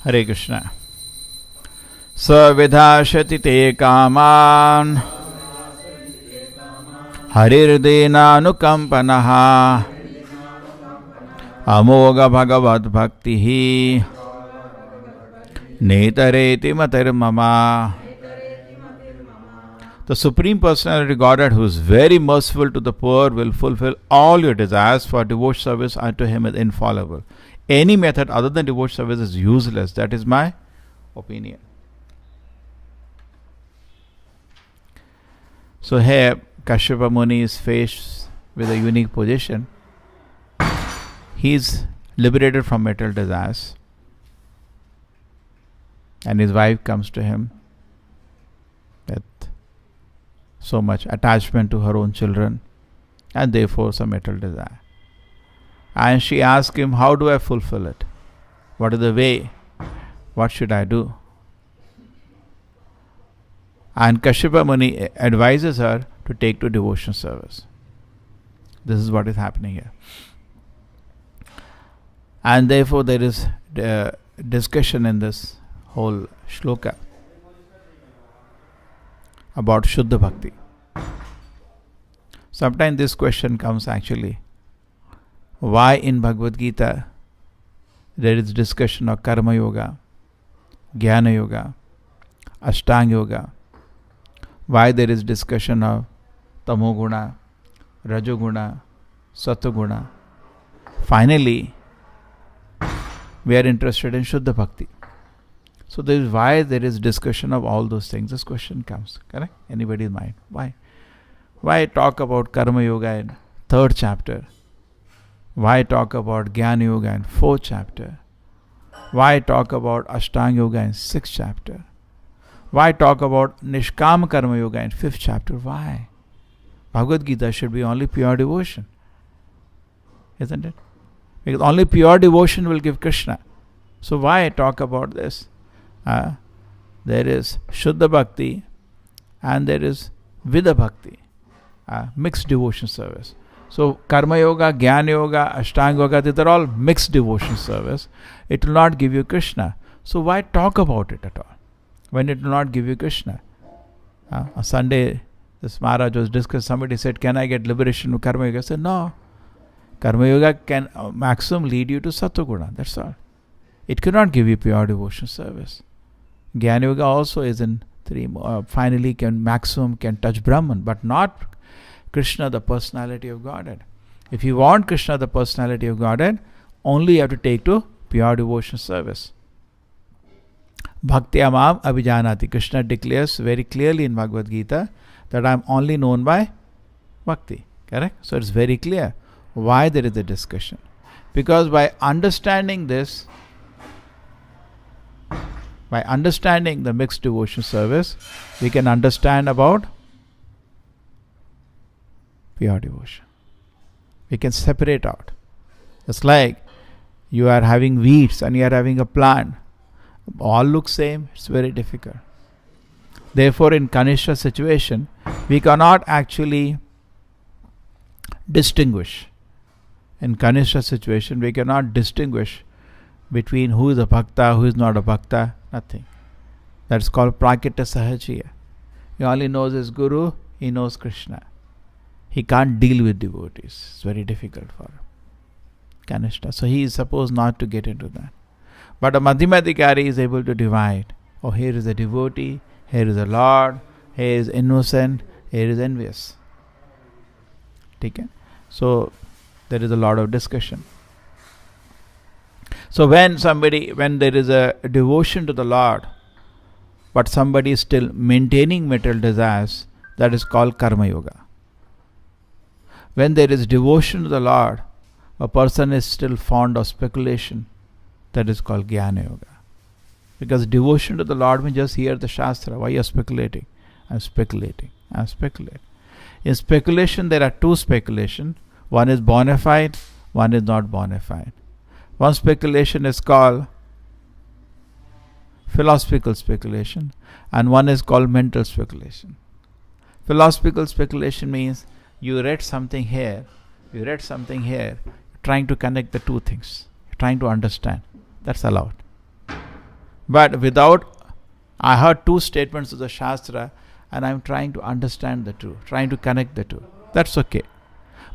Hare Krishna. Savidhashati te kaman Harirdenanukampanaha Amoga bhagavad bhaktihi Netareti matirmama. The Supreme Personality Godhead, who is very merciful to the poor, will fulfill all your desires, for devotion service unto Him is infallible. Any method other than devotion service is useless. That is my opinion. So here Kashyapa Muni is faced with a unique position. He is liberated from material desires, and his wife comes to him with so much attachment to her own children, and therefore some material desire. And she asks him, how do I fulfill it? What is the way? What should I do? And Kashyapa Muni advises her to take to devotion service. This is what is happening here. And therefore there is discussion in this whole shloka about Shuddha Bhakti. Sometimes this question comes actually, why in Bhagavad Gita there is discussion of Karma Yoga, Jnana Yoga, Ashtanga Yoga? Why there is discussion of Tamoguna, Rajoguna, Satoguna? Finally, we are interested in Shuddha Bhakti. So this is why there is discussion of all those things. This question comes, correct? Anybody's mind? Why? Why talk about Karma Yoga in 3rd chapter? Why talk about Jnana Yoga in 4th chapter? Why talk about Ashtanga Yoga in 6th chapter? Why talk about Nishkam Karma Yoga in 5th chapter? Why? Bhagavad Gita should be only pure devotion. Isn't it? Because only pure devotion will give Krishna. So why talk about this? There is Shuddha Bhakti and there is Vidha Bhakti, mixed devotion service. So Karma Yoga, Jnana Yoga, Ashtanga Yoga, these are all mixed devotion service. It will not give you Krishna. So why talk about it at all when it will not give you Krishna? On Sunday, this Maharaj was discussing, somebody said, can I get liberation from Karma Yoga? I said, no. Karma Yoga can maximum lead you to Sattva-guna, that's all. It cannot give you pure devotion service. Jnana Yoga also is in 3, finally maximum can touch Brahman, but not Krishna, the personality of Godhead. If you want Krishna, the personality of Godhead, only you have to take to pure devotion service. Bhakti amam abhijanati. Krishna declares very clearly in Bhagavad Gita that I am only known by bhakti. Correct? So it's very clear why there is a discussion. Because by understanding this, by understanding the mixed devotion service, we can understand about pure devotion. We can separate out. It's like you are having weeds and you are having a plant. All look same, it's very difficult. Therefore, in Kanishta situation, we cannot actually distinguish. In Kanishta situation, we cannot distinguish between who is a bhakta, who is not a bhakta, nothing. That's called prakita sahajiya. He only knows his guru, he knows Krishna. He can't deal with devotees. It's very difficult for him. Kanishta. So he is supposed not to get into that. But a Madhyamadhikari is able to divide. Oh, here is a devotee, here is a Lord, here is innocent, here is envious. Okay? So there is a lot of discussion. So when there is a devotion to the Lord, but somebody is still maintaining material desires, that is called Karma Yoga. When there is devotion to the Lord, a person is still fond of speculation, that is called Jnana Yoga. Because devotion to the Lord means just hear the Shastra. Why you are speculating? I am speculating. In speculation, there are two speculation. One is bona fide, one is not bona fide. One speculation is called philosophical speculation, and one is called mental speculation. Philosophical speculation means you read something here, trying to connect the two things, trying to understand. That's allowed. But I heard two statements of the Shastra and I'm trying to understand the two, trying to connect the two. That's okay.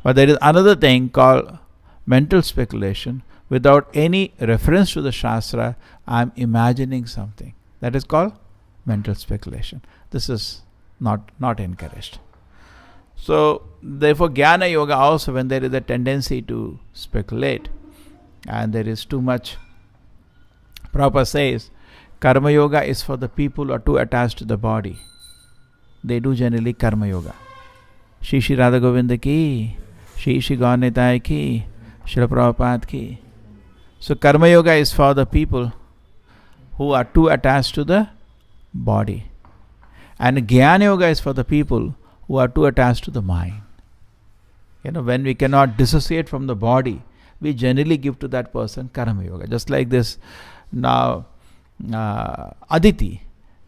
But there is another thing called mental speculation. Without any reference to the Shastra, I'm imagining something. That is called mental speculation. This is not encouraged. So, therefore, Jnana Yoga also, when there is a tendency to speculate and there is too much, Prabhupada says, Karma Yoga is for the people who are too attached to the body. They do generally Karma Yoga. Shri Shri Radha Govinda ki, Shri Shri Gaur Nitai ki, Srila Prabhupada ki. So Karma Yoga is for the people who are too attached to the body. And Jnana Yoga is for the people who are too attached to the mind. When we cannot dissociate from the body, we generally give to that person Karma Yoga. Just like this, now Aditi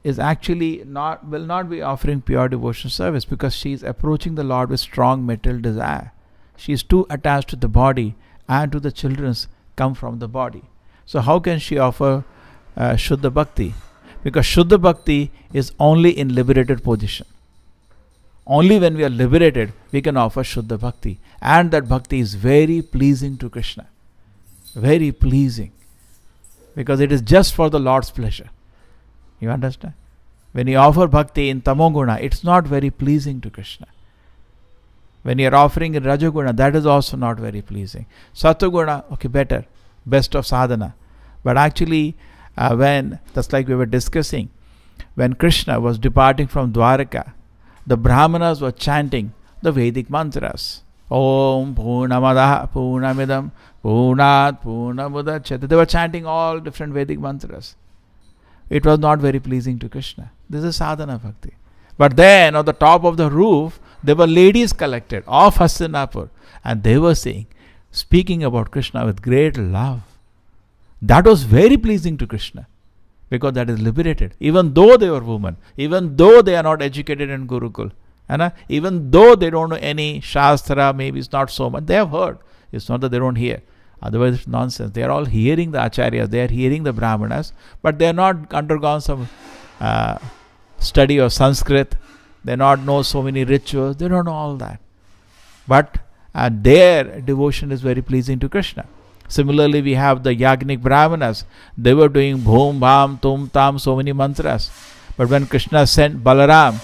is actually will not be offering pure devotion service because she is approaching the Lord with strong material desire. She is too attached to the body and to the children's come from the body. So how can she offer Shuddha Bhakti? Because Shuddha Bhakti is only in liberated position. Only when we are liberated, we can offer Shuddha Bhakti. And that Bhakti is very pleasing to Krishna. Very pleasing. Because it is just for the Lord's pleasure. You understand? When you offer Bhakti in Tamoguna, it's not very pleasing to Krishna. When you are offering in Rajoguna, that is also not very pleasing. Sattva-guna, okay, better. Best of sadhana. But actually, that's like we were discussing, when Krishna was departing from Dwaraka, the Brahmanas were chanting the Vedic mantras. Om Purnamadaha Purnamidam Purnat Purnamudachyate. They were chanting all different Vedic mantras. it was not very pleasing to Krishna. This is sadhana bhakti. But then on the top of the roof, there were ladies collected of Hastinapur, and they were speaking about Krishna with great love. That was very pleasing to Krishna, because that is liberated. Even though they were women, even though they are not educated in Gurukul, even though they don't know any Shastra, maybe it's not so much, they have heard. It's not that they don't hear. Otherwise, it's nonsense. They are all hearing the acharyas, they are hearing the brahmanas, but they are not undergone some study of Sanskrit. They not know so many rituals. They don't know all that. But their devotion is very pleasing to Krishna. Similarly, we have the Yagnik Brahmanas. They were doing Bhum, Bham, Tum, Tam, so many mantras. But when Krishna sent Balaram,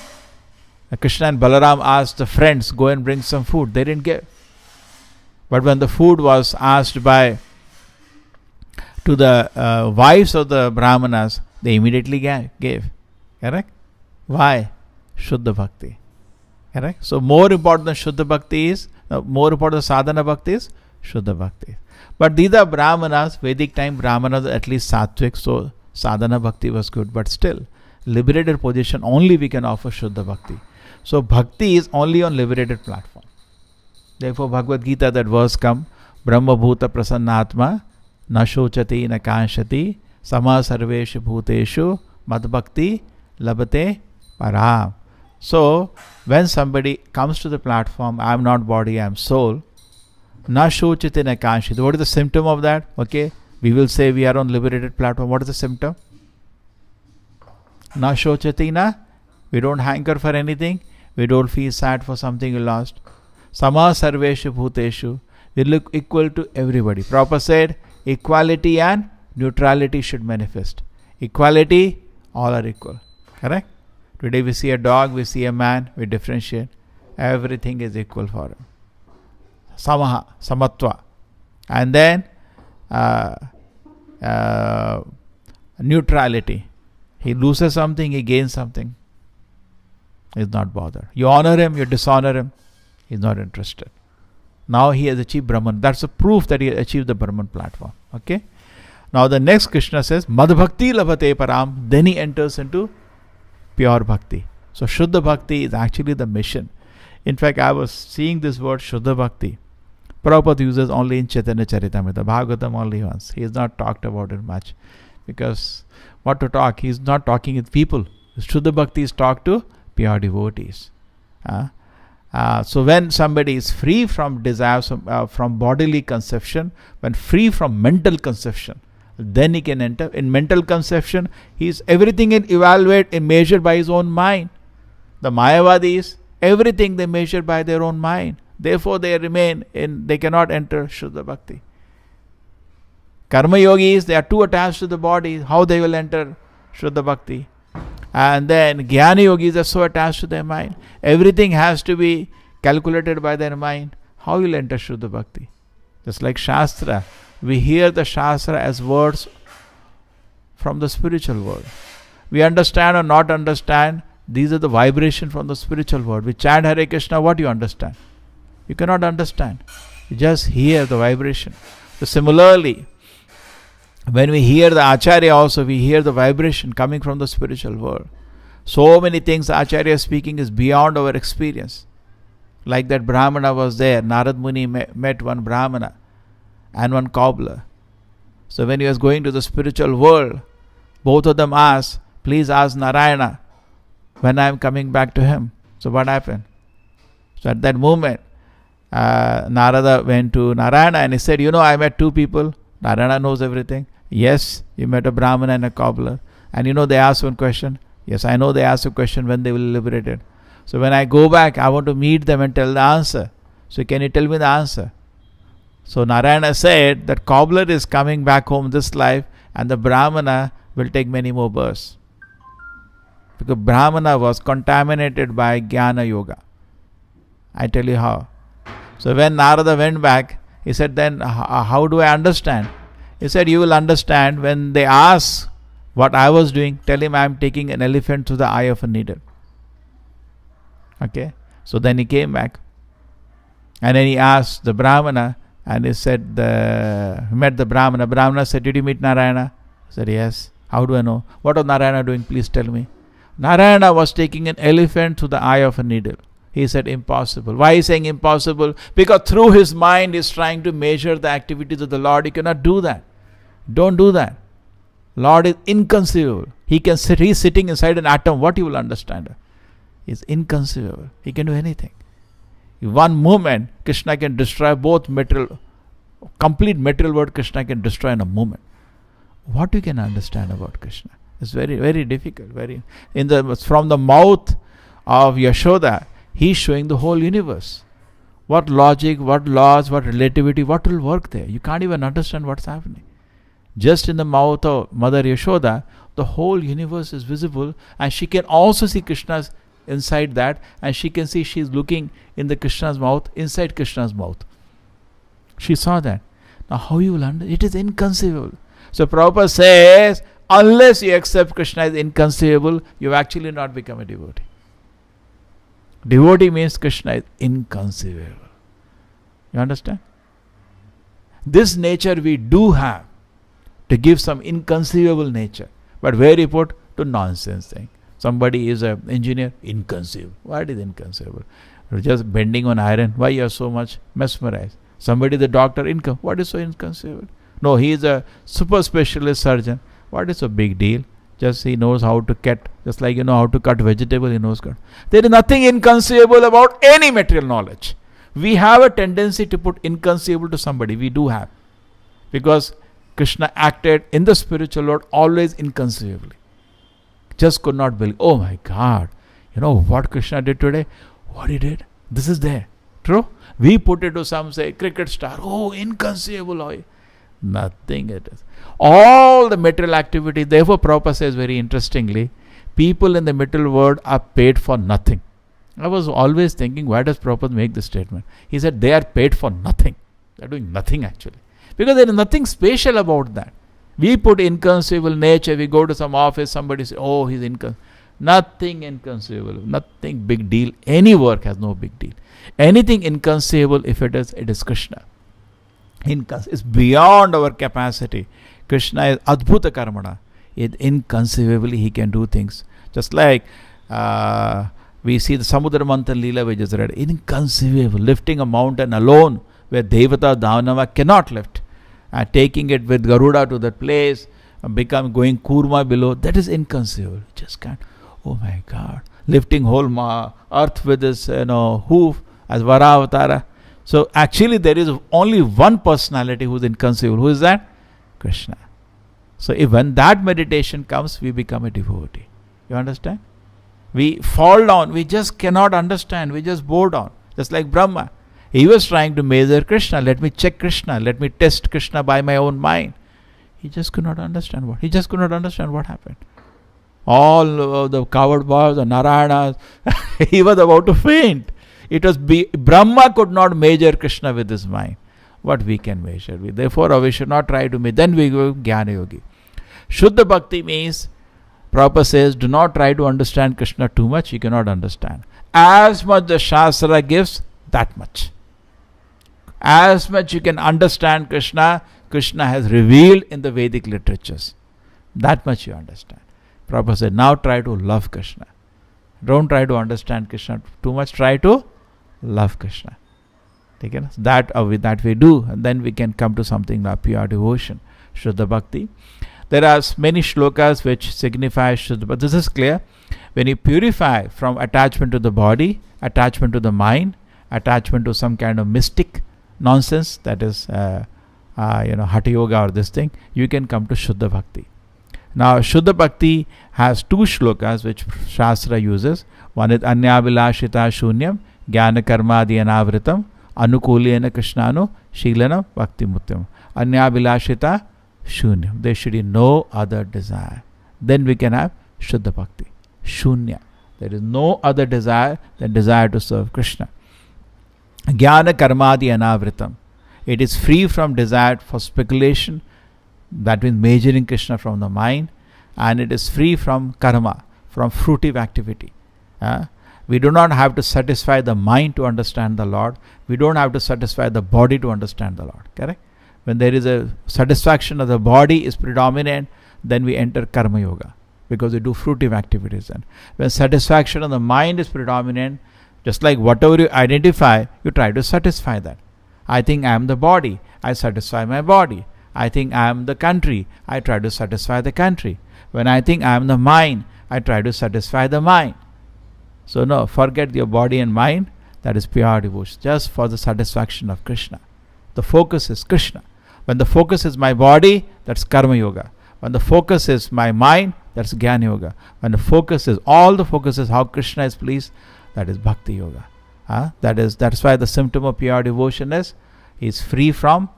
Krishna and Balaram asked the friends, go and bring some food. They didn't give. But when the food was asked to the wives of the Brahmanas, they immediately gave. Correct? Why? Shuddha Bhakti. Correct? So more important than Shuddha Bhakti is, more important than Sadhana Bhakti is Shuddha Bhakti. But these are Brahmanas, Vedic time Brahmanas, at least Sattvic, so Sadhana Bhakti was good. But still, liberated position, only we can offer Shuddha Bhakti. So Bhakti is only on liberated platform. Therefore, Bhagavad Gita, that verse come, Brahma Bhuta Prasannatma, Na Shochati Na Kanshati, Sama Sarveshu Bhuteshu, Mad Bhakti Labate Param. So, when somebody comes to the platform, I am not body, I am soul, Na Shochati Na Kanshati. What is the symptom of that? Okay, we will say we are on liberated platform. What is the symptom? Na Shochati Na, we don't hanker for anything, we don't feel sad for something you lost. Sama Sarveshu Bhuteshu, we look equal to everybody. Prabhupada said, equality and neutrality should manifest. Equality, all are equal. Correct? Today we see a dog, we see a man, we differentiate. Everything is equal for him. Samaha, Samatva. And then neutrality. He loses something, he gains something. He is not bothered. You honor him, you dishonor him, he is not interested. Now he has achieved Brahman. That's a proof that he has achieved the Brahman platform. Okay. Now the next Krishna says, Mad Bhakti Labhate Param. Then he enters into pure Bhakti. So Shuddha Bhakti is actually the mission. In fact, I was seeing this word Shuddha Bhakti. Prabhupada uses only in Chaitanya Charitamrita, Bhagavatam only once. He has not talked about it much. Because what to talk? He is not talking with people. Shuddha Bhakti is talked to pure devotees. So when somebody is free from desires, from bodily conception, when free from mental conception, then he can enter. In mental conception, everything is evaluated and measured by his own mind. The Mayavadis, everything they measure by their own mind. Therefore they they cannot enter Shuddha Bhakti. Karma Yogis, they are too attached to the body. How they will enter Shuddha Bhakti? And then Jnana Yogis are so attached to their mind. Everything has to be calculated by their mind. How will enter Shuddha Bhakti? Just like Shastra. We hear the Shastra as words from the spiritual world. We understand or not understand, these are the vibration from the spiritual world. We chant Hare Krishna, what do you understand? You cannot understand. You just hear the vibration. So similarly, when we hear the Acharya also, we hear the vibration coming from the spiritual world. So many things Acharya is speaking is beyond our experience. Like that Brahmana was there. Narad Muni met one Brahmana and one cobbler. So when he was going to the spiritual world, both of them asked, please ask Narayana when I am coming back to him. So what happened? So at that moment, Narada went to Narayana and he said, I met two people. Narayana knows everything. Yes, you met a Brahmana and a cobbler. And they asked one question. Yes, I know they asked a question when they will be liberated. So when I go back, I want to meet them and tell the answer. So can you tell me the answer? So Narayana said that cobbler is coming back home this life and the Brahmana will take many more births. Because Brahmana was contaminated by Jnana Yoga. I tell you how. So when Narada went back, he said, then how do I understand? He said, you will understand when they ask what I was doing, tell him I am taking an elephant through the eye of a needle. Okay. So then he came back. And then he asked the Brahmana, and he said, he met the Brahmana. Brahmana said, did you meet Narayana? He said, yes. How do I know? What was Narayana doing? Please tell me. Narayana was taking an elephant through the eye of a needle. He said impossible. Why is he saying impossible? Because through his mind he is trying to measure the activities of the Lord. He cannot do that. Don't do that. Lord is inconceivable. He can sit. He is sitting inside an atom. What you will understand? He is inconceivable. He can do anything. In one moment, Krishna can destroy both material, complete material world. Krishna can destroy in a moment. What you can understand about Krishna? It's very, very difficult. From the mouth of Yashoda, he is showing the whole universe. What logic, what laws, what relativity, what will work there? You can't even understand what's happening. Just in the mouth of Mother Yashoda, the whole universe is visible, and she can also see Krishna's inside that, and she can see she's looking in the Krishna's mouth, inside Krishna's mouth. She saw that. Now how you will understand? It is inconceivable. So Prabhupada says, unless you accept Krishna is inconceivable, you have actually not become a devotee. Devotee means Krishna is inconceivable. You understand? This nature we do have, to give some inconceivable nature. But where you put? To nonsense thing. Somebody is an engineer, inconceivable. What is inconceivable? You're just bending on iron. Why you are so much mesmerized? Somebody is a doctor, what is so inconceivable? No, he is a super specialist surgeon. What is a big deal? Just he knows how to cut, just like you know how to cut vegetable, he knows cut. There is nothing inconceivable about any material knowledge. We have a tendency to put inconceivable to somebody. We do have. Because Krishna acted in the spiritual world always inconceivably. Just could not believe. Oh my God. You know what Krishna did today? What he did? This is there. True? We put it to some, say, cricket star. Oh, inconceivable. Nothing it is. All the material activity. Therefore, Prabhupada says very interestingly, people in the material world are paid for nothing. I was always thinking, why does Prabhupada make this statement? He said, they are paid for nothing. They are doing nothing actually. Because there is nothing special about that. We put inconceivable nature, we go to some office, somebody says, oh, he's inconceivable. Nothing inconceivable, nothing big deal. Any work has no big deal. Anything inconceivable, if it is Krishna. It's beyond our capacity. Krishna is Adbhuta Karmana. Inconceivably he can do things. Just like we see the Samudra Manthan Leela we just read. Inconceivable. Lifting a mountain alone where Devata Davanava cannot lift. Taking it with Garuda to that place, going Kurma below, that is inconceivable. Just can't. Oh my God. Lifting whole earth with this hoof as Varavatara. So actually there is only one personality who is inconceivable. Who is that? Krishna. So when that meditation comes, we become a devotee. You understand? We fall down. We just cannot understand. We just bow down. Just like Brahma. He was trying to measure Krishna. Let me check Krishna. Let me test Krishna by my own mind. He just could not understand what happened. All the coward boys, the Narayanas, he was about to faint. Brahma could not measure Krishna with his mind. What we can measure. Therefore, we should not try to measure. Then we go Jnana Yogi. Shuddha Bhakti means, Prabhupada says, do not try to understand Krishna too much. You cannot understand. As much the Shastra gives, that much. As much you can understand Krishna, Krishna has revealed in the Vedic literatures. That much you understand. Prabhupada said, now try to love Krishna. Don't try to understand Krishna too much. Try to love Krishna. That we do, and then we can come to something like pure devotion, Shuddha Bhakti. There are many shlokas which signify Shuddha, but this is clear. When you purify from attachment to the body, attachment to the mind, attachment to some kind of mystic nonsense, that is Hatha Yoga or this thing, you can come to Shuddha Bhakti. Now Shuddha Bhakti has two shlokas which Shastra uses. One is Anyabilashita Shunyam Jnana Karmadi Anavritam Anukulena Krishnanu Shilanam Bhakti Mutyam. Anyabilashita Shunyam. There should be no other desire. Then we can have Shuddha Bhakti. Shunya. There is no other desire than desire to serve Krishna. Jnana Karmadi Anavritam. It is free from desire for speculation, that means measuring Krishna from the mind, and it is free from karma, from fruitive activity. We do not have to satisfy the mind to understand the Lord. We don't have to satisfy the body to understand the Lord. Correct? When there is a satisfaction of the body is predominant, then we enter Karma Yoga, because we do fruitive activities then. When satisfaction of the mind is predominant, just like whatever you identify, you try to satisfy that. I think I am the body, I satisfy my body. I think I am the country, I try to satisfy the country. When I think I am the mind, I try to satisfy the mind. So no, forget your body and mind. That is pure devotion, just for the satisfaction of Krishna. The focus is Krishna. When the focus is my body, that's Karma Yoga. When the focus is my mind, that's Jnana Yoga. When the focus is, all the focus is how Krishna is pleased, that is Bhakti Yoga. That's why the symptom of pure devotion is free from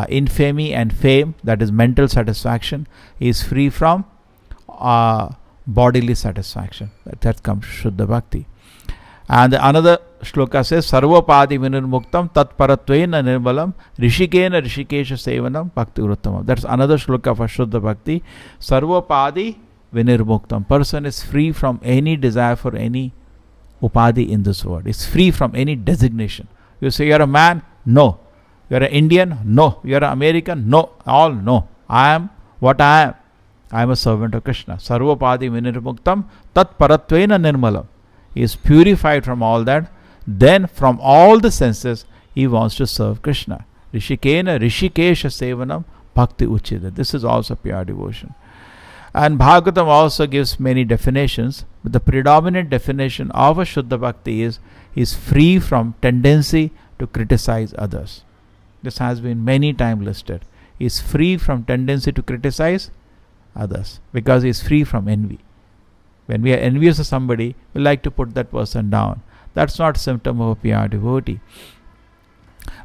infamy and fame, that is mental satisfaction. He is free from bodily satisfaction. That comes Shuddha Bhakti. And another shloka says, Sarvopadi vinirmuktam tat paratvena nirmalam rishikena rishikesha sevanam bhakti uruttamam. That's another shloka for Shuddha Bhakti. Sarvopadi vinirmuktam. Person is free from any desire for any upadi in this world. Is free from any designation. You say you're a man? No. You're an Indian? No. You're an American? No. All no. I am what I am. I am a servant of Krishna. Sarvopadi vinirmuktam tat paratvena nirmalam. He is purified from all that. Then from all the senses, he wants to serve Krishna. Rishikena rishikesha sevanam bhakti uchida. This is also pure devotion. And Bhagavatam also gives many definitions, but the predominant definition of a Shuddha Bhakti is free from tendency to criticize others. This has been many times listed. He is free from tendency to criticize others, because he is free from envy. When we are envious of somebody, we like to put that person down. That's not a symptom of a pure devotee.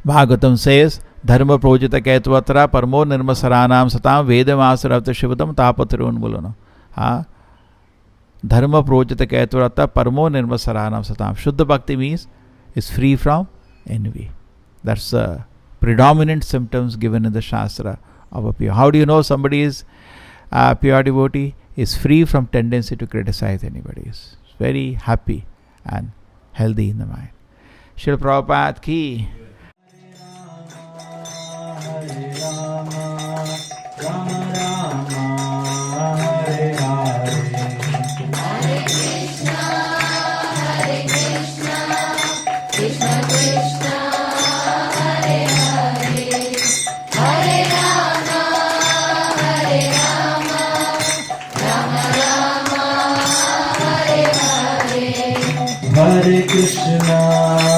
Bhagavatam says, Dharma projita ketvatra parmo nirma saranam satam vedam asaravta shivadam tapatirun mulana. Dharma projita ketvatra parmo nirma saranam satam. Shuddha Bhakti means is free from envy. That's the predominant symptoms given in the Shastra of a pure. How do you know somebody is a pure devotee? Is free from tendency to criticize anybody. Is very happy and healthy in the mind. Srila Prabhupada ki. Hare Krishna